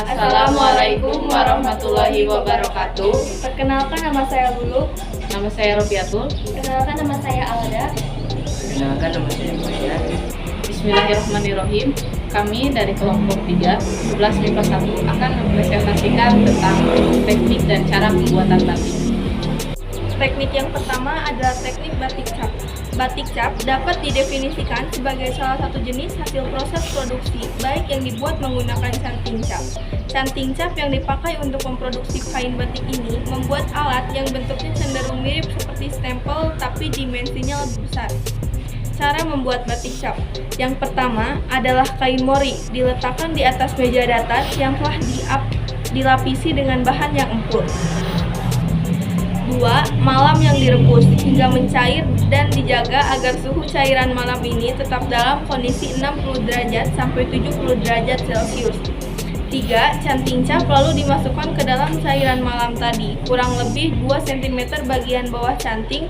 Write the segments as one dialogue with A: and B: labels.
A: Assalamualaikum warahmatullahi wabarakatuh.
B: Perkenalkan, nama saya Lulu.
A: Nama saya Robiatul.
B: Perkenalkan, nama saya Alda.
C: Perkenalkan, nama saya Maya.
A: Bismillahirrahmanirrahim. Kami dari kelompok 3, 11 MIPA 1 akan mempresentasikan tentang teknik dan cara pembuatan batik.
B: Teknik yang pertama adalah teknik batik cap. Batik cap dapat didefinisikan sebagai salah satu jenis hasil proses produksi, baik yang dibuat menggunakan canting cap. Canting cap yang dipakai untuk memproduksi kain batik ini membuat alat yang bentuknya cenderung mirip seperti stempel tapi dimensinya lebih besar. Cara membuat batik cap. Yang pertama adalah kain mori diletakkan di atas meja datar yang telah dilapisi dengan bahan yang empuk. 2. Malam yang direbus hingga mencair dan dijaga agar suhu cairan malam ini tetap dalam kondisi 60 derajat sampai 70 derajat Celcius. 3. Canting cap lalu dimasukkan ke dalam cairan malam tadi, kurang lebih 2 cm bagian bawah canting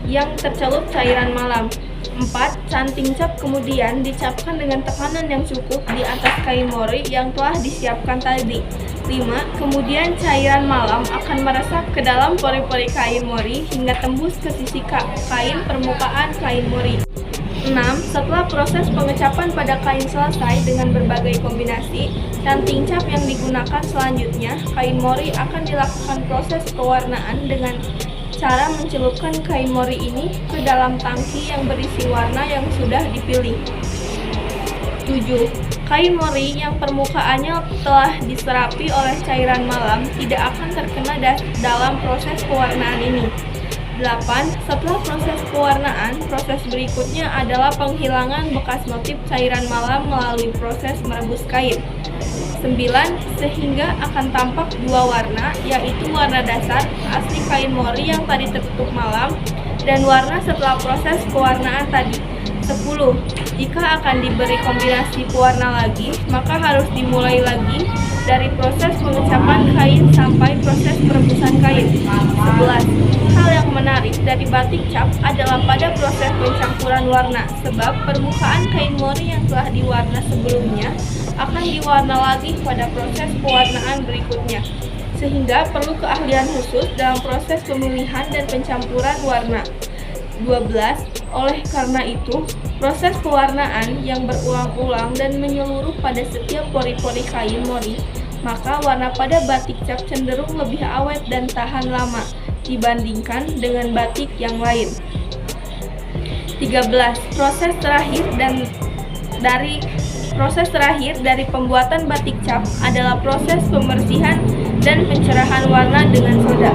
B: yang tercelup cairan malam. 4. Canting cap kemudian dicapkan dengan tekanan yang cukup di atas kain mori yang telah disiapkan tadi. 5. Kemudian cairan malam akan meresap ke dalam pori-pori kain mori hingga tembus ke sisi kain permukaan kain mori. 6. Setelah proses pengecapan pada kain selesai dengan berbagai kombinasi canting cap yang digunakan selanjutnya, kain mori akan dilakukan proses pewarnaan dengan cara mencelupkan kain mori ini ke dalam tangki yang berisi warna yang sudah dipilih. 7. Kain mori yang permukaannya telah diserapi oleh cairan malam tidak akan terkena dalam proses pewarnaan ini. 8. Setelah proses pewarnaan, proses berikutnya adalah penghilangan bekas motif cairan malam melalui proses merebus kain. 9. Sehingga akan tampak dua warna, yaitu warna dasar asli kain mori yang tadi tertutup malam dan warna setelah proses pewarnaan tadi. 10. Jika akan diberi kombinasi pewarna lagi, maka harus dimulai lagi dari proses pengecapan kain sampai proses perebusan kain. 11. Hal yang menarik dari batik cap adalah pada proses pencampuran warna, sebab permukaan kain mori yang telah diwarna sebelumnya akan diwarna lagi pada proses pewarnaan berikutnya, sehingga perlu keahlian khusus dalam proses pemilihan dan pencampuran warna. 12. Oleh karena itu, proses pewarnaan yang berulang-ulang dan menyeluruh pada setiap pori-pori kain mori, maka warna pada batik cap cenderung lebih awet dan tahan lama dibandingkan dengan batik yang lain. 13. Proses terakhir dari pembuatan batik cap adalah proses pembersihan dan pencerahan warna dengan soda.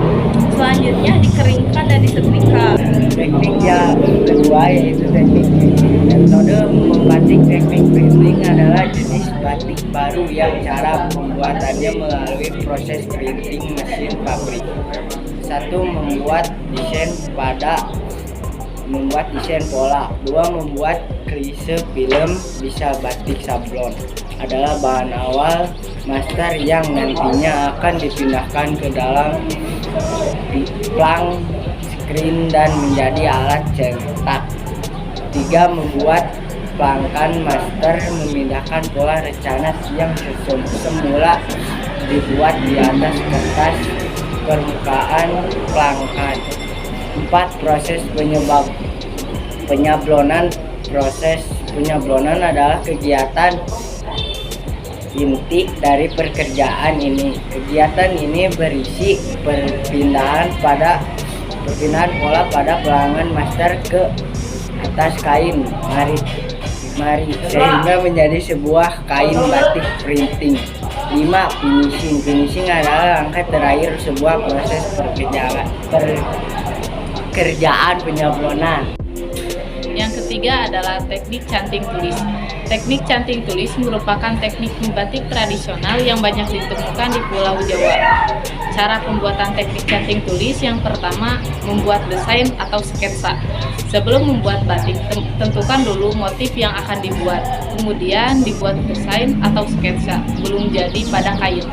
B: Selanjutnya dikeringkan dan disetrika.
C: Teknik yang kedua yaitu teknik printing. Metode membatik teknik printing adalah jenis batik baru yang cara pembuatannya melalui proses printing mesin pabrik. 1. Membuat desain pola. 2. Membuat klise film, bisa batik sablon. Adalah bahan awal master yang nantinya akan dipindahkan ke dalam plang screen dan menjadi alat cetak. 3. Membuat pelangkan master, memindahkan pola rencana yang semula dibuat di atas kertas permukaan pelangkan. 4. Proses penyablonan. Proses penyablonan adalah kegiatan inti dari pekerjaan ini. Kegiatan ini berisi perpindahan pola pada pelanggan master ke atas kain mari sehingga menjadi sebuah kain batik printing. 5. Finishing adalah langkah terakhir sebuah proses pekerjaan penyablonan.
A: Yang ketiga adalah teknik canting tulis. Teknik canting tulis merupakan teknik membatik tradisional yang banyak ditemukan di Pulau Jawa. Cara pembuatan teknik canting tulis yang pertama, membuat desain atau sketsa. Sebelum membuat batik, tentukan dulu motif yang akan dibuat. Kemudian dibuat desain atau sketsa, belum jadi pada kain.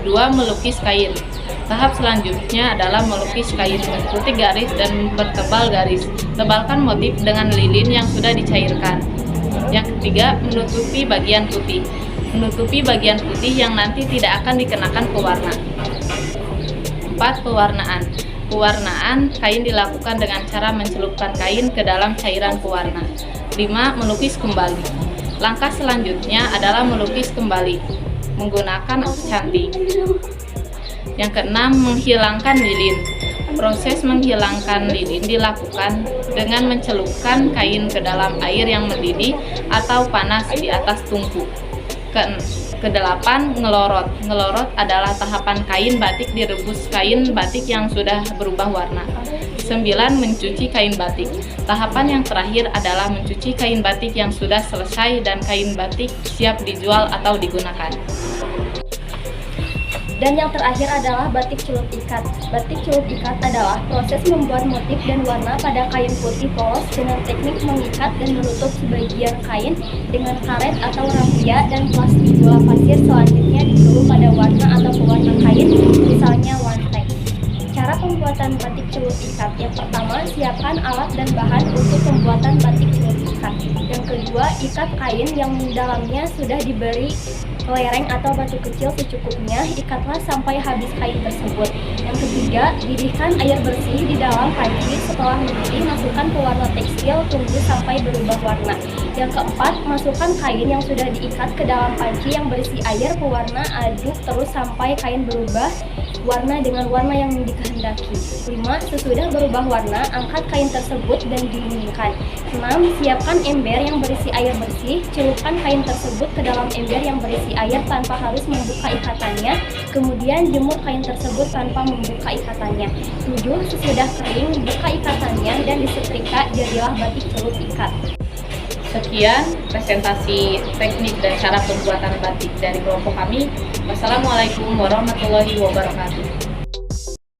A: 2. Melukis kain. Tahap selanjutnya adalah melukis kain, mengikuti garis dan mempertebal garis. Tebalkan motif dengan lilin yang sudah dicairkan. Yang ketiga, menutupi bagian putih. menutupi bagian putih yang nanti tidak akan dikenakan pewarna. 4. Pewarnaan. Pewarnaan kain dilakukan dengan cara mencelupkan kain ke dalam cairan pewarna. 5. Melukis kembali. Langkah selanjutnya adalah melukis kembali menggunakan canting. Yang keenam, menghilangkan lilin. Proses menghilangkan lilin dilakukan dengan mencelupkan kain ke dalam air yang mendidih atau panas di atas tungku. Kedelapan, ngelorot. Ngelorot adalah tahapan kain batik direbus kain batik yang sudah berubah warna. 9. Mencuci kain batik. Tahapan yang terakhir adalah mencuci kain batik yang sudah selesai dan kain batik siap dijual atau digunakan.
B: Dan yang terakhir adalah batik celup ikat. Batik celup ikat adalah proses membuat motif dan warna pada kain putih polos dengan teknik mengikat dan menutup sebagian kain dengan karet atau raffia dan plastik bola pasir selanjutnya disuruh pada warna atau pewarna kain, misalnya one-tag. Cara pembuatan batik celup ikat. Yang pertama, siapkan alat dan bahan untuk pembuatan batik celup ikat. Yang kedua, ikat kain yang dalamnya sudah diberi lereng atau batu kecil secukupnya, ikatlah sampai habis kain tersebut. Yang ketiga, didihkan air bersih di dalam panci. Setelah mendidih, masukkan pewarna tekstil, tunggu sampai berubah warna. Yang keempat, masukkan kain yang sudah diikat ke dalam panci yang berisi air, pewarna, aduk terus sampai kain berubah warna dengan warna yang dikehendaki. 5. Sesudah berubah warna, angkat kain tersebut dan dinginkan. 6. Siapkan ember yang berisi air bersih, celupkan kain tersebut ke dalam ember yang berisi air tanpa harus membuka ikatannya, kemudian jemur kain tersebut tanpa membuka ikatannya. 7. Sesudah kering, buka ikatannya dan disetrika, jadilah batik celup ikat.
A: Sekian presentasi teknik dan cara pembuatan batik dari kelompok kami. Wassalamualaikum warahmatullahi wabarakatuh.